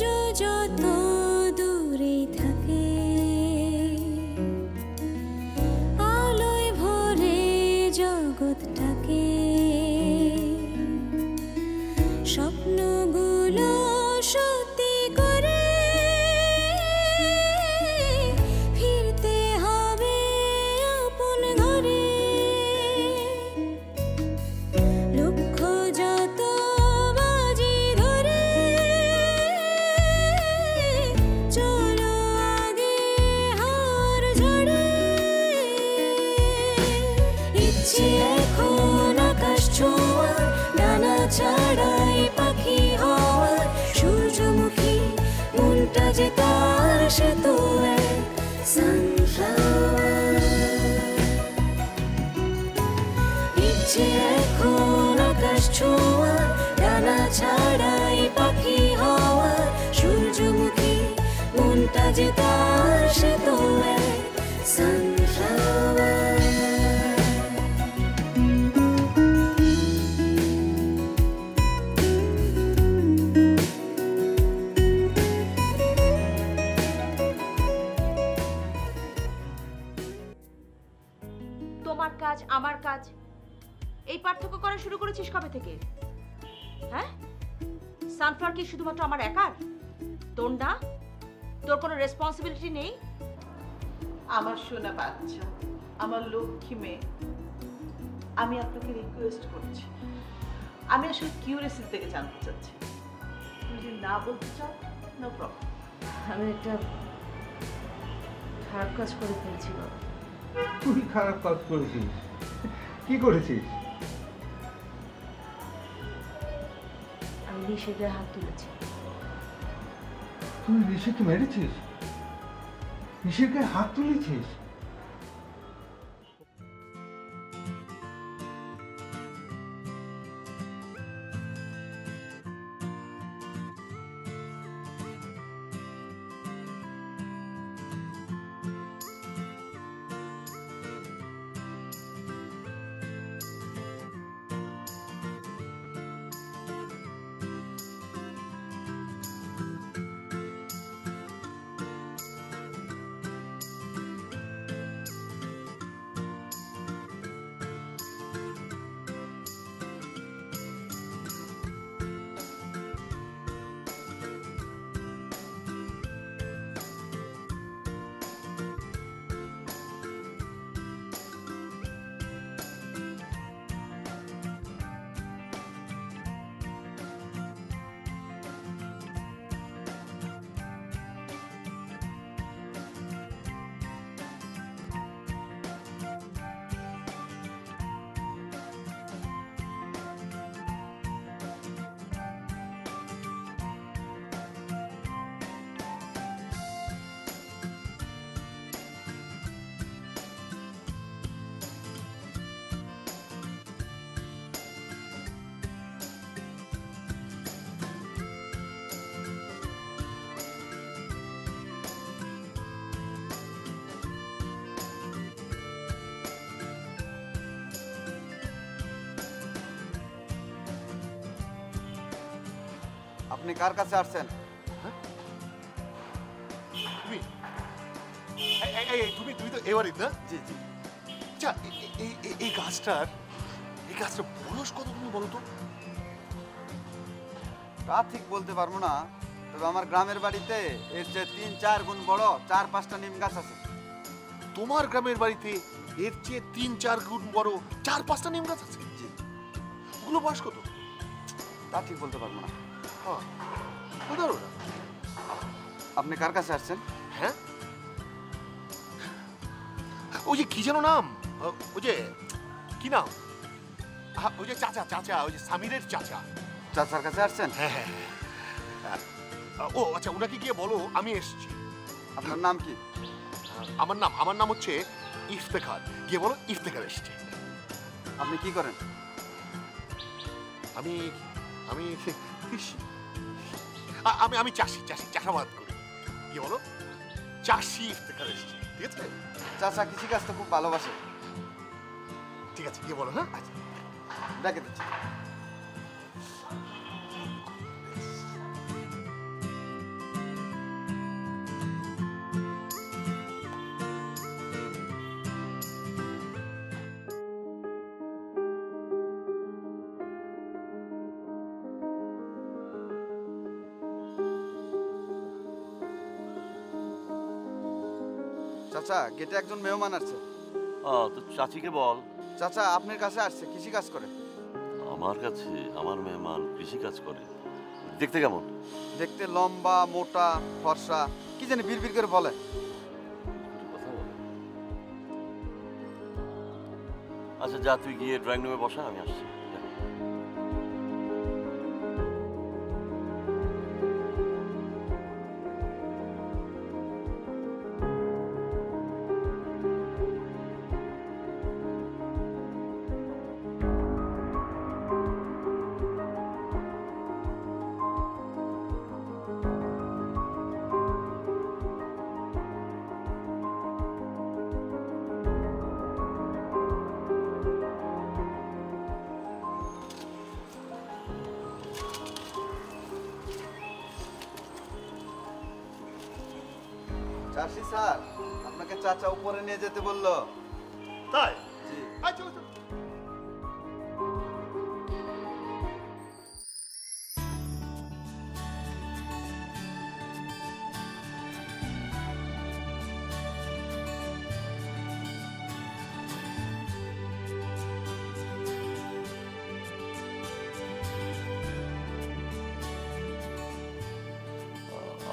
যত দূরে থাকে আলোয় ভরে জগৎটাকে স্বপ্নগুলো সত্যি করে ফিরতে হবে আপন ঘরে লক্ষ্য যত বাজি ধরে চলো আগে হার ঝড়ে ইচ্ছে এখন আকাশ ছোঁয়ার ডানা ছাড়াই পাখি হওয়ার সূর্যমুখী মনটা যে তার সে তো এক সানফ্লাওয়ার ইচ্ছে এখন আকাশ ছোঁয়ার ডানা ছাড়াই পাখি হওয়ার সূর্যমুখী মনটা যে তার সে তো এক সানফ্লাওয়ার তোমার কাজ আমার কাজ এই পার্থক্য করা শুরু করেছিস কবে থেকে? হ্যাঁ, সানফ্লাওয়ার কি শুধুমাত্র আমার একার? তোর না? তোর কোনো রেসপন্সিবিলিটি নেই? আমার সোনা বাচ্চা, আমার লক্ষ্মী মেয়ে, আমি আপনাকে রিকোয়েস্ট করছি, আমি আসলে কিউরিয়াসিটি থেকে জানতে চাচ্ছি। তুমি যদি না বলতে চাও, নো প্রবলেম। আমি একটা খারাপ কাজ করে ফেলছি বাবা। তুই খারাপ কাজ করেছিস? কি করেছিস? আমি নিষেধের হাত তুলেছি। তুই নিশিকে মেরেছিস? নিশিকে হাত তুলেছিস? আপনি কার কাছে আসছেন? তুমি তো এবারই না? জি জি। আচ্ছা, এই গাছটার বয়স কত তুমি বলো তো? তা ঠিক বলতে পারবো না, তবে আমার গ্রামের বাড়িতে এর চেয়ে ৩-৪ গুণ বড় ৪-৫টা নিম গাছ আছে। তোমার গ্রামের বাড়িতে এর চেয়ে ৩-৪ গুণ বড় ৪-৫টা নিম গাছ আছে? জি। ওগুলো বয়স কত? তা ঠিক বলতে পারবো না। হ্যাঁ, আপনি কার কাছে আসছেন? হ্যাঁ, ওই যে কি যেন নাম, ওই যে কি নাম, ওই যে চাচা, ওই যে সামিরের চাচা। চাচার কাছে আসছেন? হ্যাঁ হ্যাঁ। ও আচ্ছা, ওনাকে গিয়ে বলো আমি এসেছি। আপনার নাম কি? আমার নাম হচ্ছে ইফতেখার। গিয়ে বলো ইফতেখার এসেছে। আপনি কি করেন? আমি কৃষি, আমি চাষি, চাষাবাদ করি। গিয়ে বলো চাষি ইফতেখার এসেছে। ঠিক আছে? চাচা কৃষিকাজটা খুব ভালোবাসে। ঠিক আছে, গিয়ে বলো। হ্যাঁ, আচ্ছা, ডেকে দিচ্ছি। চাচা গেটে একজন মেহমান আসছে। তো চাচিকে বল। চাচা আপনার কাছে আসছে, কৃষি কাজ করে। আমার কাছে? আমার মেহমান কৃষি কাজ করে? দেখতে কেমন? দেখতে লম্বা, মোটা, ফর্সা, কি জানি বিড়বিড় করে বলে। কথা বলে? আচ্ছা যা, তুই গিয়ে ড্রয়িং রুমে বসা, আমি আসছি। চাষি স্যার, আপনাকে চাচা উপরে নিয়ে যেতে বললো। তাই? জি। চলো চলো।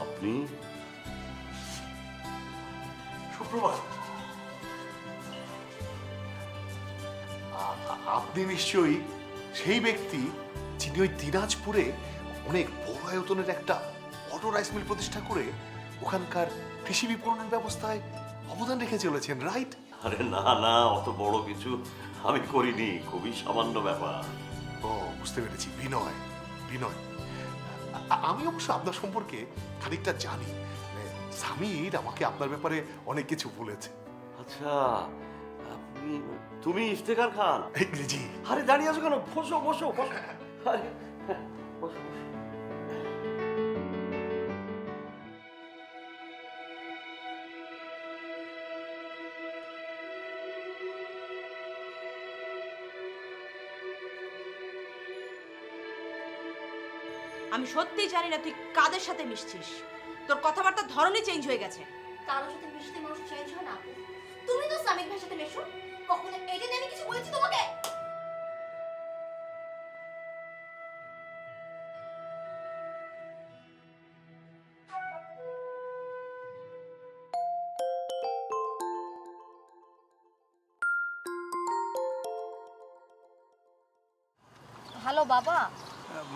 আপনি? সুপ্রভাত। আপনি নিশ্চয়ই সেই ব্যক্তি যিনি ওই দিনাজপুরে অনেক বড় আয়তনের একটা অটো রাইস মিল প্রতিষ্ঠা করে ওখানকার কৃষি বিপণন ব্যবস্থায় অবদান রেখে চলেছেন, রাইট? আরে না না, অত বড় কিছু আমি করিনি, খুবই সামান্য ব্যাপার। ও, বুঝতে পেরেছি, বিনয়। বিনয়, আমি অবশ্য আপনার সম্পর্কে খানিকটা জানি। সামির আমাকে আপনার ব্যাপারে অনেক কিছু বলেছে। আচ্ছা, তুমি ইফতেখার খান? জি। আরে দাঁড়িয়ে আছো কেন? বসো বসো বসো। আরে, বসো বসো। আমি সত্যিই জানি না তুই কাদের সাথে মিশছিস। তোর কথাবার্তার ধরনই চেঞ্জ হয়ে গেছে। কারোর সাথে মিশতে মানুষ চেঞ্জ হয় না। তুমি তো সামিক ভাইয়ের সাথে মেশো, কখনো এটা নিয়ে আমি কিছু বলেছি তোমাকে? হ্যালো বাবা।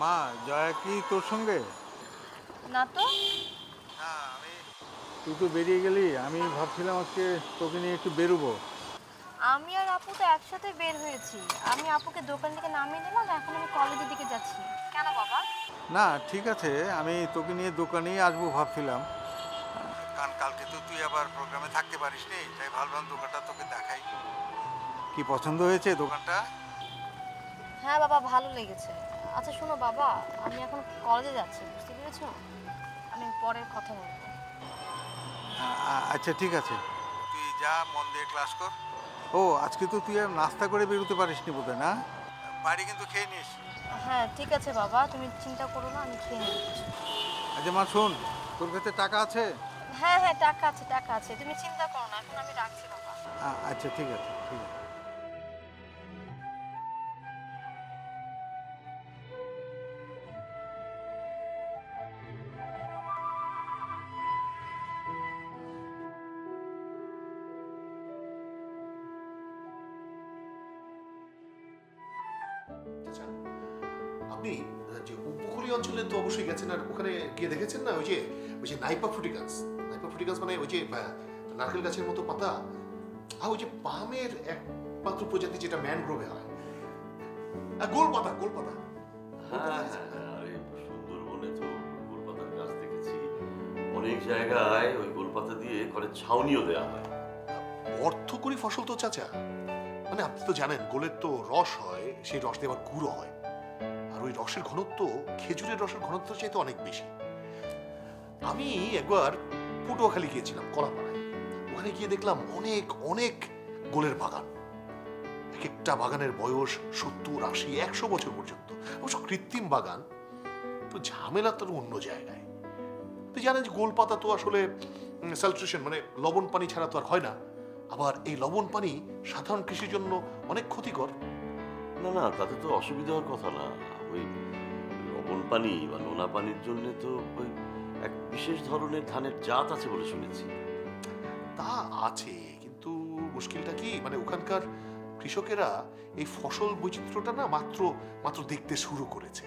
মা, জয়া কি তোর সঙ্গে? না তো। তুই তো বেরিয়ে গেলি, আমি ভাবছিলাম আজকে তোকে নিয়ে একটু বেরোবো। আমি আর আপু তো একসাথে বের হয়েছি। আমি আপুকে দোকান থেকে নামিয়ে দিলাম, এখন আমি কলেজের দিকে যাচ্ছি। কেন বাবা? না ঠিক আছে, আমি তোকে নিয়ে দোকানেই আসবো ভাবছিলাম, কারণ কালকে তো তুই আবার প্রোগ্রামে থাকতে পারিস নি, তাই ভাবলাম দোকানটা তোকে দেখাই। কি পছন্দ হয়েছে দোকানটা? হ্যাঁ বাবা, ভালো লেগেছে। আচ্ছা শোনো বাবা, আমি এখন কলেজে যাচ্ছি, বুঝতে পেরেছো? আমি পরে কথা বলবো। আচ্ছা ঠিক আছে, তুই যা, মন দিয়ে ক্লাস কর। ও, আজকে তো তুই আর নাস্তা করে বেরোতে পারিসনি বোধহয়, না? বাড়ি কিন্তু খেয়ে নিস। হ্যাঁ ঠিক আছে বাবা, তুমি চিন্তা করো না, আমি খেয়ে নেব কিছু। আচ্ছা মা শোন, তোর কাছে টাকা আছে? হ্যাঁ হ্যাঁ, টাকা আছে, টাকা আছে, তুমি চিন্তা করো না, এখন আমি রাখছি বাবা। আচ্ছা ঠিক আছে, ঠিক আছে। আচ্ছা, আপনি যে উপকূলীয় অঞ্চলে তো অবশ্যই গেছেন, আর ওখানে গিয়ে দেখেছেন না ওই যে নাইপা ফ্রুটিকান্স? নাইপা ফ্রুটিকান্স মানে ওই যে নারকেল গাছের মতো পাতা, আর ওই যে পামের একমাত্র প্রজাতি যেটা ম্যানগ্রোভে হয়, গোল পাতা, গোল পাতা। হ্যাঁ, আরে সুন্দরবনে তো গোলপাতার গাছ দেখেছি, অনেক জায়গায় ওই গোলপাতা দিয়ে করে ছাউনিও দেওয়া হয়। অর্থকরী ফসল তো চাচা, মানে আপনি তো জানেন গোলের তো রস হয়, সেই রস দিয়ে আবার গুঁড়ো হয়, আর ওই রসের ঘনত্ব খেজুরের রসের ঘনত্ব চাইতে অনেক বেশি। আমি একবার পটুয়াখালী গিয়েছিলাম, কলাপাড়ায়। ওখানে গিয়ে দেখলাম অনেক অনেক গোলের বাগান। এক একটা বাগানের বয়স 70, 80, 100 বছর পর্যন্ত। অবশ্য কৃত্রিম বাগান তো ঝামেলা, তার অন্য জায়গায়। তুই জানেন যে গোলপাতা তো আসলে স্যালট্রেশন মানে লবণ পানি ছাড়া তো আর হয় না। আবার এই লবণ পানি সাধারণ কৃষির জন্য অনেক ক্ষতিকর। না না, তাতে তো অসুবিধা হওয়ার কথা না। ওই লবণ পানি বা নোনা পানির জন্য তো ওই এক বিশেষ ধরনের ধানের জাত আছে বলে শুনেছি। তা আছে, কিন্তু মুশকিলটা কি মানে ওখানকার কৃষকেরা এই ফসল বৈচিত্র্যটা না মাত্র দেখতে শুরু করেছে।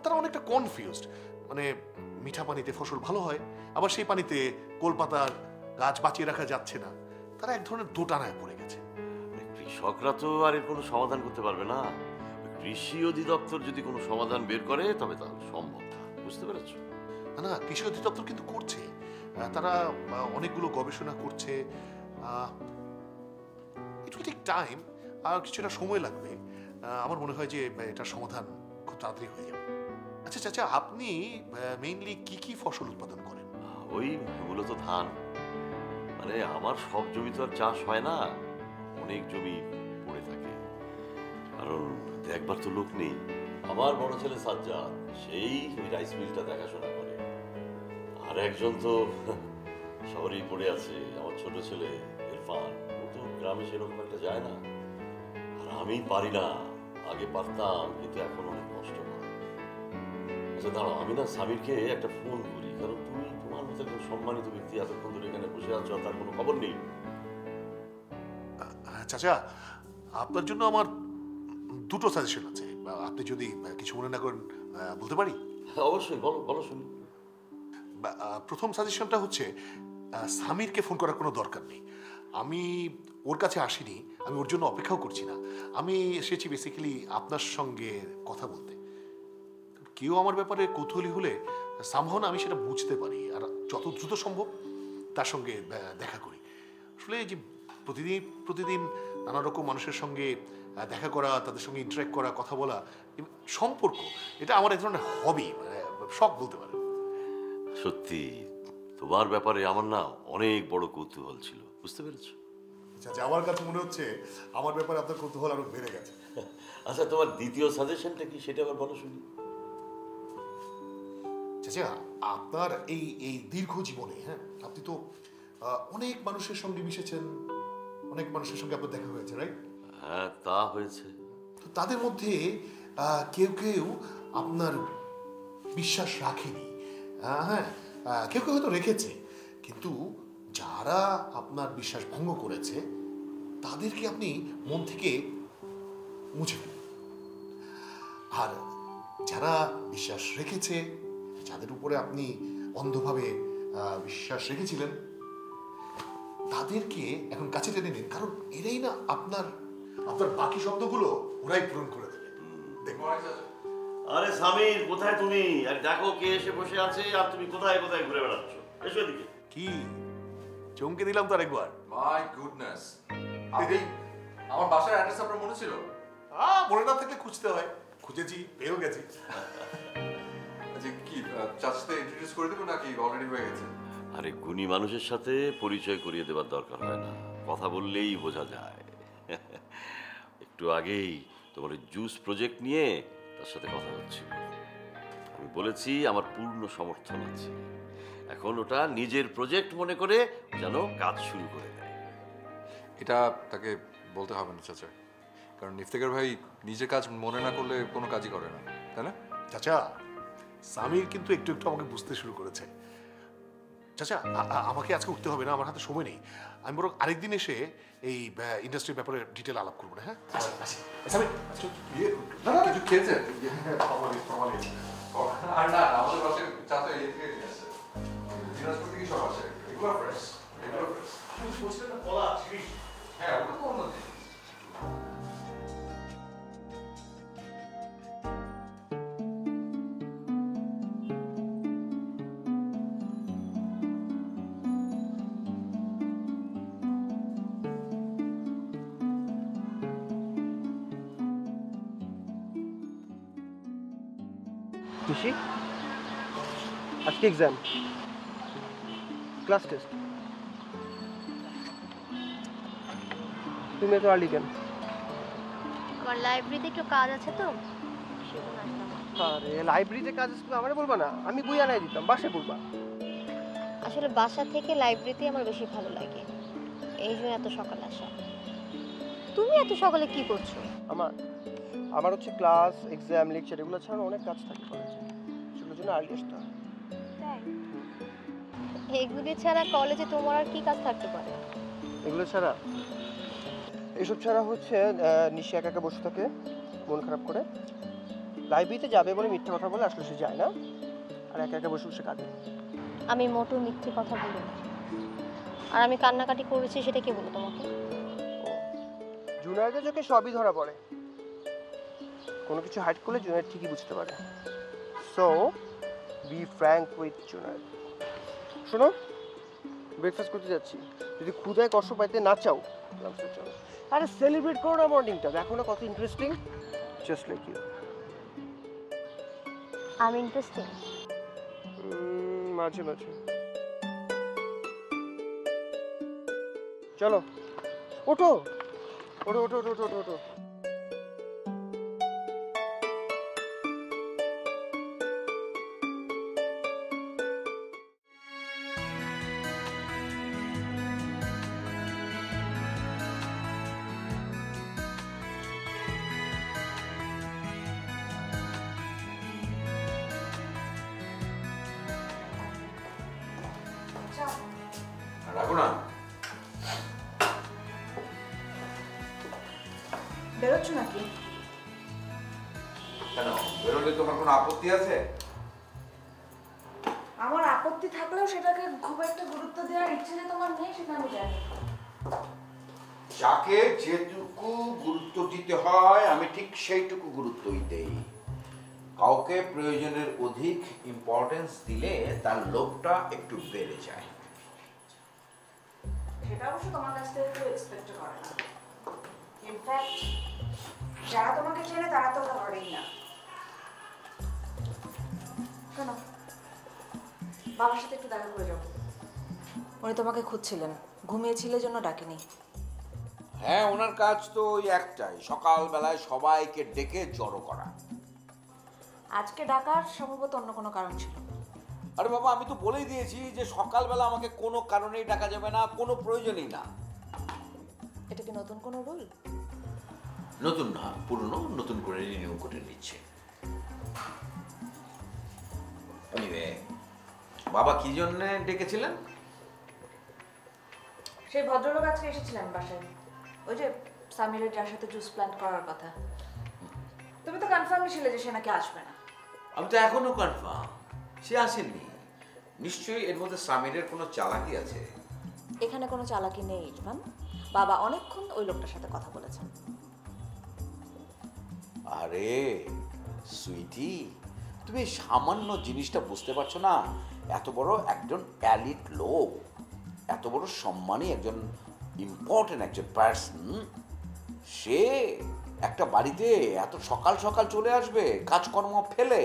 তারা অনেকটা কনফিউজড, মানে মিঠা পানিতে ফসল ভালো হয়, আবার সেই পানিতে গোলপাতার গাছ বাঁচিয়ে রাখা যাচ্ছে না। তারা এক ধরনের দোটানায় পড়ে গেছে। কৃষকরা তো আর এর কোনো সমাধান করতে পারবে না। কৃষি অধিদপ্তর যদি কোনো সমাধান বের করে তবে তাহলে সম্ভব। বুঝতে পেরেছ? না, কৃষি অধিদপ্তর কিন্তু করছে। তারা অনেকগুলো গবেষণা করছে। ইট উইল টেক টাইম, আর কিছুটা সময় লাগবে। আমার মনে হয় যে এটার সমাধান খুব তাড়াতাড়ি হয়ে যাবে। আচ্ছা চাচা, আপনি মেইনলি কি ফসল উৎপাদন করেন? ওই মূলত ধান। মানে আমার সব জমি তো আর চাষ হয় না, অনেক জমি পড়ে থাকে, কারণ দেখবার তো লোক নেই। আমার বড় ছেলে সাজ্জাদ সেই ওই রাইস মিলটা দেখাশোনা করে, আর একজন তো শহরেই পড়ে আছে আমার ছোট ছেলে ইরফান। ও তো গ্রামে সেরকম একটা যায় না, আর আমি পারি না। আগে পারতাম, কিন্তু এখন অনেক কষ্ট হয়। আচ্ছা দাঁড়াও, আমি না সামিরকে একটা ফোন করি, কারণ তুমি তোমার মতো একজন সম্মানিত ব্যক্তি এতক্ষণ ধরে এখানে বসে আছো, তার কোনো খবর নেই। চাচা, আপনার জন্য আমার দুটো সাজেশন আছে, আপনি যদি কিছু মনে না করেন বলতে পারি? অবশ্যই, বলো বলো শুনি। প্রথম সাজেশনটা হচ্ছে সামিরকে ফোন করার কোনো দরকার নেই। আমি ওর কাছে আসিনি, আমি ওর জন্য অপেক্ষাও করছি না। আমি এসেছি বেসিক্যালি আপনার সঙ্গে কথা বলতে। কেউ আমার ব্যাপারে কৌতূহলী হলে সামহাও না আমি সেটা বুঝতে পারি, আর যত দ্রুত সম্ভব তার সঙ্গে দেখা করি। আসলে এই যে প্রতিদিন নানা রকম মানুষের সঙ্গে দেখা করা, তাদের সঙ্গে ইন্টারেক্ট করা, কথা বলা, সম্পর্ক, এটা আমার এক ধরনের হবি, শখ বলতে পারেন। সত্যি তোমার ব্যাপারে আমার না অনেক বড় কৌতূহল ছিল, বুঝতে পেরেছো? আচ্ছা, আমার কাছে মনে হচ্ছে আমার ব্যাপারে আপনার কৌতূহল আরো বেড়ে গেছে। আচ্ছা, তোমার দ্বিতীয় সাজেশনটা কি সেটা আবার বলো শুনি। চাচা, আপনার এই দীর্ঘ জীবনে, হ্যাঁ, আপনি তো অনেক মানুষের সঙ্গে মিশেছেন, অনেক মানুষের সঙ্গে আপনার দেখা হয়েছে, রাইট? হ্যাঁ, তা হয়েছে। তো তাদের মধ্যে কেউ আপনার বিশ্বাস রাখেনি, হ্যাঁ, কেউ হয়তো রেখেছে, কিন্তু যারা আপনার বিশ্বাস ভঙ্গ করেছে তাদেরকে আপনি মন থেকে মুছে ফেলেন। আর যারা বিশ্বাস রেখেছে, যাদের উপরে আপনি অন্ধভাবে বিশ্বাস রেখেছিলেন, তাদেরকে এখন কাছে টেনে নিন, কারণ এরাই না আপনার বাকি শব্দগুলো ওরাই পূরণ করে দেবে। আরে সামির, কোথায় তুমি? আর দেখো কে এসে বসে আছে, আর তুমি কোথায় কোথায় ঘুরে বেড়াচ্ছ। এসো এদিকে। কি চমকে দিলাম তো আরেকবার। মাই গুডনেস, আপনি আমার বাসার অ্যাড্রেস আপনার মনে ছিল? মনে না থাকলে খুঁজতে হয়, খুঁজেছি, পেয়েও গেছি। আচ্ছা, কি চাচার সাথে ইন্ট্রোডিউস করে দেবো নাকি অলরেডি হয়ে গেছে? আরে গুণী মানুষের সাথে পরিচয় করিয়ে দেওয়ার দরকার হয় না, কথা বললেই বোঝা যায়। একটু আগেই তোমার জুস প্রজেক্ট নিয়ে তার সাথে কথা হচ্ছিল। আমি বলেছি আমার পূর্ণ সমর্থন আছে, এখন ওটা নিজের প্রজেক্ট মনে করে যেন কাজ শুরু করে দেয়। এটা তাকে বলতে হবে না চাচা, কারণ ইফতেখার ভাই নিজের কাজ মনে না করলে কোনো কাজই করে না, তাই না? চাচা, সামির কিন্তু একটু আমাকে বুঝতে শুরু করেছে। চাচা, আমাকে আজকে উঠতে হবে না, আমার হাতে সময় নেই। আমি বরং আরেকদিন এসে এই ইন্ডাস্ট্রির ব্যাপারে ডিটেল আলাপ করবো না। হ্যাঁ, কিছু খেয়েছেন? আর না, আমাদের বাসায় চাচা ইয়ে থেকে নিয়ে আসছে, দিনাজপুর থেকে সব আসে, এগুলো ফ্রেশ, এগুলো ফ্রেশ। হ্যাঁ, ওটা তো অন্য জিনিস। খুশি? আজকে এক্সাম, ক্লাস টেস্ট, তুমি এত আর্লি কেন? আমার লাইব্রেরিতে একটু কাজ আছে তো, সেজন্য আসলাম। আরে লাইব্রেরিতে কাজ আসলে আমারে বলবা না, আমি বই আনাই দিতাম, বাসে পড়বা। আসলে বাসা থেকে লাইব্রেরিতে আমার বেশি ভালো লাগে, এই জন্য এত সকালে আসা। তুমি এত সকালে কি করছো? আমার হচ্ছে ক্লাস, এক্সাম, লেকচার এগুলো ছাড়া অনেক কাজ থাকে কলেজে, সেগুলোর জন্য আর্লি আসতে হয়। তাই? এগুলি ছাড়া কলেজে তোমার আর কি কাজ থাকতে পারে? এগুলো ছাড়া, এসব ছাড়া হচ্ছে নিশি একা একা বসে থাকে, মন খারাপ করে, লাইব্রেরিতে যাবে বলে মিথ্যা কথা বলে আসলে সে যায় না, আর একা একা বসে বসে কাঁদে। আমি মোটেও মিথ্যে কথা বলি না, আর আমি কান্নাকাটি করেছি সেটা কে বলো তোমাকে? জুনিয়রদের চোখে সবই ধরা পড়ে, কোনো কিছু হাইড করলে জুনিয়র ঠিকই বুঝতে পারে। So be frank with junior. শোনো, ব্রেকফাস্ট করতে যাচ্ছি, যদি ক্ষুধায় কষ্ট পাইতে না চাও চলো, আরে সেলিব্রেট করো না মর্নিংটা, দেখো না কত ইন্টারেস্টিং, জাস্ট লাইক ইউ। আমি ইন্টারেস্টিং? মাঝে মাঝে। চলো ওঠো ওঠো ওঠো ওঠো ওঠো ওঠো। রাখো না, বেরোচ্ছ নাকি? কেন বেরোলে তোমার কোনো আপত্তি আছে? আমার আপত্তি থাকলেও সেটাকে খুব একটা গুরুত্ব দেওয়ার ইচ্ছে যে তোমার নেই সেটা আমি জানি। যাকে যেটুকু গুরুত্ব দিতে হয় আমি ঠিক সেইটুকু গুরুত্বই দেই। কাউকে প্রয়োজনের অধিক ইম্পর্টেন্স দিলে তার লোভটা একটু বেড়ে যায়। সেটা অবশ্য তোমার কাছ থেকে কেউ এক্সপেক্ট করে না। ইনফ্যাক্ট যারা তোমাকে চেনে তারা তো ওটা করেই না। কেন বাবার সাথে একটু দেখা করে যাও, উনি তোমাকে খুঁজছিলেন, ঘুমিয়েছিলে জন্য ডাকেনি। হ্যাঁ, ওনার কাজ তো ওই একটাই, সকালবেলায় সবাইকে ডেকে জড়ো করা। আজকে ডাকার সম্ভবত অন্য কোনো কারণ ছিল। আরে বাবা, আমি তো বলেই দিয়েছি যে সকালবেলা আমাকে কোনো কারণেই ডাকা যাবে না, কোনো প্রয়োজনই না। এটা কি নতুন কোনো রুল? নতুন না, পুরনো, নতুন করে রিনিউ করে নিচ্ছে। এনিওয়ে, বাবা কি জন্য ডেকেছিলেন? সেই ভদ্রলোক আজকে এসেছিলেন বাসায়, ওই যে সামিরের যার সাথে জুস প্ল্যান্ট করার কথা। তুমি তো কনফার্মই ছিলে যে সে নাকি আসবে না। আমি তো এখনো কনফার্ম সে আসেনি। নিশ্চয়ই এর মধ্যে সামিরের কোনো চালাকি আছে। এখানে কোনো চালাকি নেই ইরফান, বাবা অনেকক্ষণ ওই লোকটার সাথে কথা বলেছেন। আরে সুইটি, তুমি সামান্য জিনিসটা বুঝতে পারছো না? এত বড় একজন এলিট লোক, এত বড় সম্মানী একজন ইম্পর্টেন্ট একজন পার্সন, সে একটা বাড়িতে এত সকাল সকাল চলে আসবে কাজকর্ম ফেলে?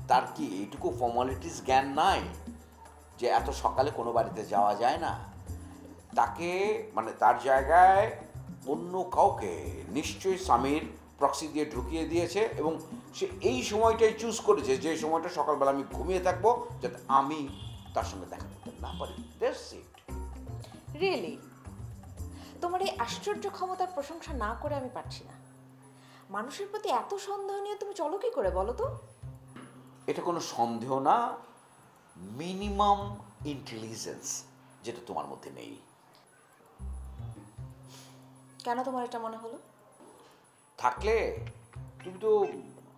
তার কি এইটুকু ফর্মালিটিস জ্ঞান নাই যে এত সকালে কোনো বাড়িতে যাওয়া যায় না? তাকে মানে তার জায়গায় অন্য কাউকে নিশ্চয়ই স্বামীর প্রক্সি দিয়ে ঢুকিয়ে দিয়েছে, এবং সে এই সময়টাই চুজ করেছে যে সময়টা সকালবেলা আমি ঘুমিয়ে থাকবো, যাতে আমি তার সঙ্গে দেখা করতে না পারি। That's it. রিয়েলি তোমার এই আশ্চর্য ক্ষমতার প্রশংসা না করে আমি পারছি না। মানুষের প্রতি এত সন্দেহ নিয়ে তুমি চলো কি করে বলো তো? এটা কোনো সন্দেহ না, মিনিমাম ইন্টেলিজেন্স যেটা তোমার মধ্যে নেই। কেন তোমার এটা মনে হলো? থাকলে তুমি তো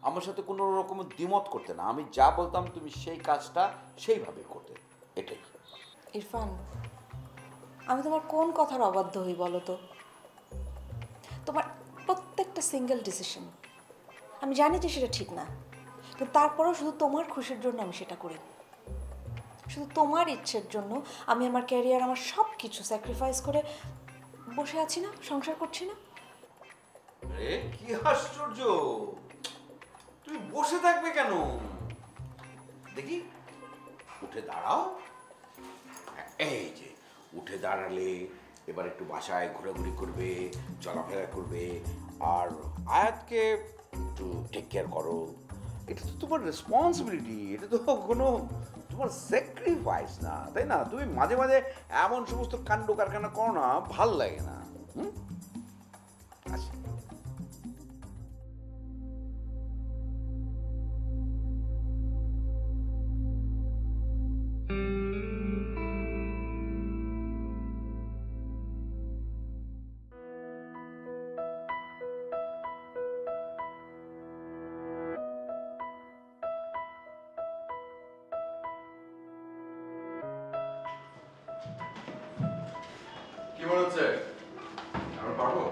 আমার সাথে কোনো রকম দ্বিমত করতে না, আমি যা বলতাম তুমি সেই কাজটা সেইভাবে করতে, এটাই। ইরফান, আমি তোমার কোন কথার অবাধ্য হই বলো তো? তোমার প্রত্যেকটা সিঙ্গেল ডিসিশন আমি জানি যে সেটা ঠিক না, কিন্তু তারপরেও শুধু তোমার খুশির জন্য আমি সেটা করি। শুধু তোমার ইচ্ছের জন্য আমি আমার ক্যারিয়ার, আমার সব কিছু স্যাক্রিফাইস করে বসে আছি না, সংসার করছি না। আরে কি আশ্চর্য, তুমি বসে থাকবে কেন? দেখি উঠে দাঁড়াও। এই যে উঠে দাঁড়ালে এবার একটু বাসায় ঘোরাঘুরি করবে, চলাফেরা করবে, আর আয়াতকে একটু টেক কেয়ার করো। এটা তো তোমার রেসপন্সিবিলিটি, এটা তো কোনো তোমার স্যাক্রিফাইস না, তাই না? তুমি মাঝে মাঝে এমন সমস্ত কাণ্ড কারখানা করো না, ভাল লাগে না। আচ্ছা, কি মনে হচ্ছে আমরা পারবো?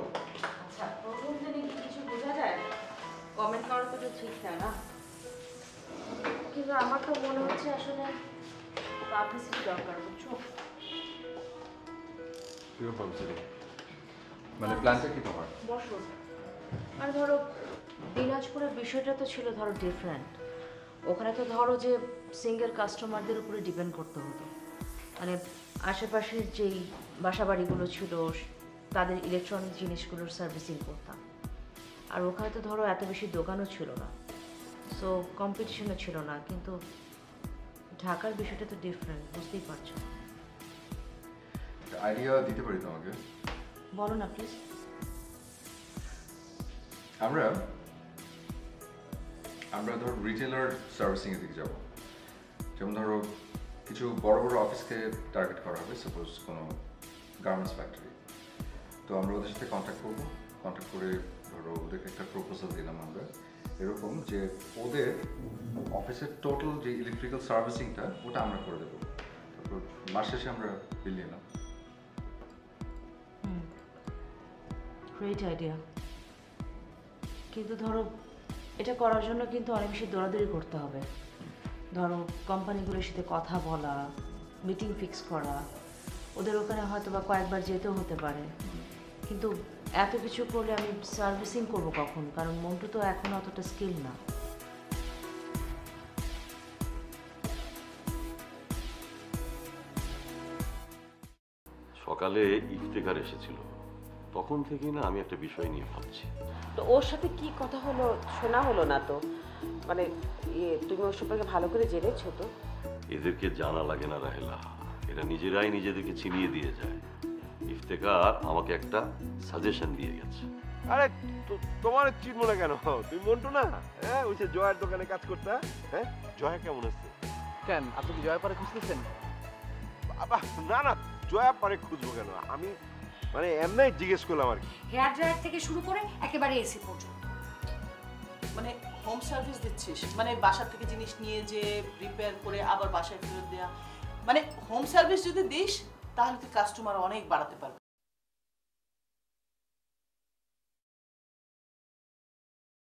আচ্ছা, প্রথম দিনে কি কিছু বোঝা যায়? কমেন্ট করা তো ঠিক না, কিন্তু আমার তো মনে হচ্ছে আসলে পাবলিসিটি দরকার, বুঝছো? কিরকম পাবলিসিটি? মানে প্ল্যানটা কি তোমার? বসো। মানে ধরো দিনাজপুরের বিষয়টা তো ছিল ধরো ডিফারেন্ট। ওখানে তো ধরো যে সিঙ্গেল কাস্টমারদের উপরে ডিপেন্ড করতে হতো, মানে আশেপাশের যেই বাসাবাড়িগুলো ছিল তাদের ইলেকট্রনিক জিনিসগুলোর সার্ভিসিং করতাম। আর ওখানে তো ধরো এত বেশি দোকানও ছিল না, সো কম্পিটিশনও ছিল না। কিন্তু ঢাকার বিষয়টা তো ডিফারেন্ট, বুঝতেই পারছো। আইডিয়া দিতে পারি তোমাকে। বলো না প্লিজ। আমরা ধরো রিটেলার সার্ভিসিং এর দিকে যাবো। যেমন ধরো কিছু বড় বড় অফিসকে টার্গেট করা হবে, সাপোজ কোনো গার্মেন্টস ফ্যাক্টরি। তো আমরা ওদের সাথে কন্ট্যাক্ট করবো, কন্ট্যাক্ট করে ধরো ওদেরকে একটা প্রপোজাল দিলাম আমরা এরকম যে ওদের অফিসের টোটাল যে ইলেকট্রিক্যাল সার্ভিসিংটা ওটা আমরা করে দেবো, তারপর মাস শেষে আমরা বিল নিলাম। গ্রেট আইডিয়া, কিন্তু ধরো এটা করার জন্য কিন্তু অনেক বেশি দৌড়াদৌড়ি করতে হবে। ধরো কোম্পানিগুলোর সাথে কথা বলা, মিটিং ফিক্স করা, ওদের ওখানে হয়তো বা কয়েকবার যেতেও হতে পারে। কিন্তু এত কিছু করলে আমি সার্ভিসিং করবো কখন? কারণ মন্টু তো এখন অতটা স্কিল না। সকালে ইফতেখার এসেছিল, তখন থেকেই না আমি একটা বিষয় নিয়ে ভাবছি। তো ওর সাথে কি কথা হলো শোনা হলো না তো? মানে তুমি ওর সম্পর্কে ভালো করে জেনেছো তো? এদেরকে জানা লাগে না রাহেলা, এরা নিজেরাই নিজেদেরকে চিনিয়ে দিয়ে যায়। ইফতেখার আমাকে একটা সাজেশন দিয়ে গেছে। আরে তোমার চিনবো না কেন? তুমি মন্টু না? হ্যাঁ, ওই যে জয়ের দোকানে কাজ করতে। হ্যাঁ, জয়া কেমন আছে? কেন আপনি কি জয়া পারে খুঁজতেছেন? না না, জয়া পারে খুঁজবো কেন? আমি মানে এমনি জিজ্ঞেস করলাম আর কি। হেয়ার ড্রায়ার থেকে শুরু করে একেবারে এসি পর্যন্ত। মানে হোম সার্ভিস দিচ্ছিস? মানে বাসা থেকে জিনিস নিয়ে যে রিপেয়ার করে আবার বাসায় ফেরত দেয়া, মানে হোম সার্ভিস যদি দিস তাহলে তুই কাস্টমার অনেক বাড়াতে পারবি।